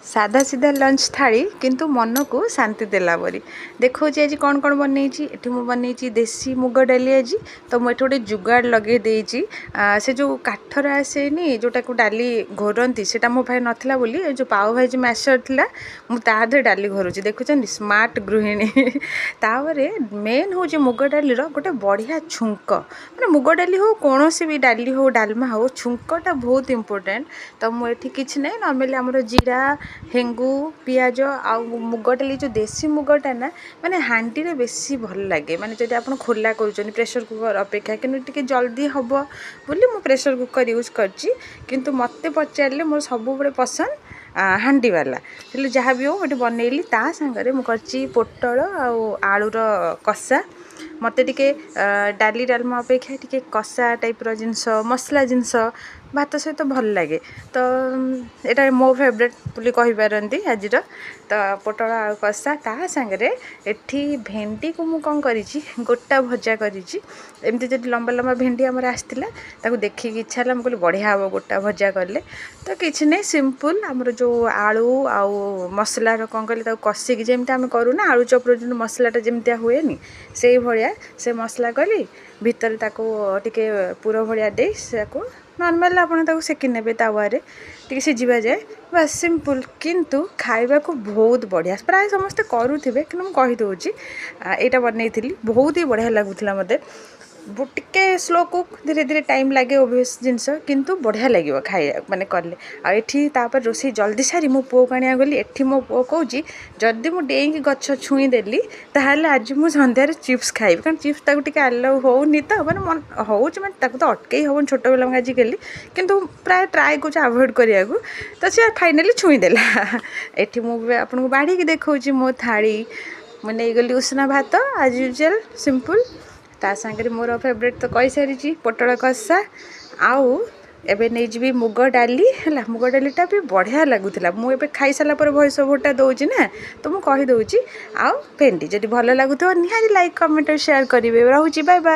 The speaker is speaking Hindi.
साधा सीधा लंच थाली किंतु मन को शांति देला परी देखो आज कौन कौन बनई मु बनई देसी मुग डाली आज तो मुझे गोटे जुगाड़ लगे देची से जो काठर आसेनी जोटा को डाली घोरती से मो भाई नाला बोली जो पाव भाजी मैशर थी मुझे डाली घोरुची देखुं स्मार्ट गृहिणी तापर मेन हूँ मुग डाली गोटे बढ़िया छुंक मैंने मुग डाली हो कौन भी डाली हो डालमा हो छुंकटा बहुत इंपोर्टेंट तो मुझे किसी ना नॉर्मली आमर जीरा हेंगू पियाज आ मुग डाली जो देसी मुगटा ना माने हांडी रे बेसी भल लगे माने जदि आपण खोला करूछन प्रेशर कुकर अपेक्षा कि जल्दी हम बोली मु प्रेशर कुकर यूज करची किंतु मते पचारे मोर सब बड़े पसंद हांडी वाला हेल्ले जहाँ भी हो गोटे बनैली ता सांगरे मु करची पोटल आलूर कषा मत टे डाली डालमा अपेक्षा टे कषा टाइप जिनस मसला जिनस भात सहित भल लगे तो यहाँ मो फेवरेट बोली कहींपारती आज तो पोटल आलू कषा ता सांगरे एठी भेंडी को मु कौन करी गोटा भजा करी एमती जब लंबा लंबा भेंडी आमर आसला देखिए इच्छा है कहली बढ़िया हम गोटा भजा कले तो किसी नहीं सिंपल आमर जो आलू आउ मसला कौन कहले कषिकी जमी आम करूना आलू चपर जो मसलाटा जमती हुए से भाया से मसला कली भितर ताको टिके पूरा भाया दे नॉर्मल आपन सेकी ने तावे टी सीझा जाए बस सिंपल किंतु खाइबा को बहुत बढ़िया प्राय समस्ते करुवे कि कहीदे यहाँ बनई बहुत ही बढ़िया लगुला मत टिके स्लो कुक धीरे धीरे टाइम लगे ओबियस जिनस किंतु बढ़िया लगे खाई माने कले आठी रोषे जल्दी सारी मो पुओ आने गली एठी मो पुओ कौच जदि मुझे डेईकी गछ छुईदेली ताहले आज मु सन्धार चिप्स खाइबी कारण चिप्स ताको टिके आलाउ होनी तो माने मन होउछ माने ताको तो अटकई होबन छोट बेला आजिकली किंतु प्राय ट्राए कर अवॉइड करिया तो सी फाइनाली छुईदेला एठी मु आपन बाढ़ी देखौची मो थाली मु नहीं गली उसना भात आज यूजुअल सिंपल ता सांगरे मोर फेवरेट तो कही सारी पोटल कषा आउ एबे नहीं जी मुग डाली है मुग डालीटा भी बढ़िया लगुला मुझे खाई सारा पर भॉइस ओवरटा दूसरी ना तो मुझे कहीदे आउ भेंडी जब भल लगुव निहाती लाइक कमेंट शेयर करेंगे रोची बाय बाय।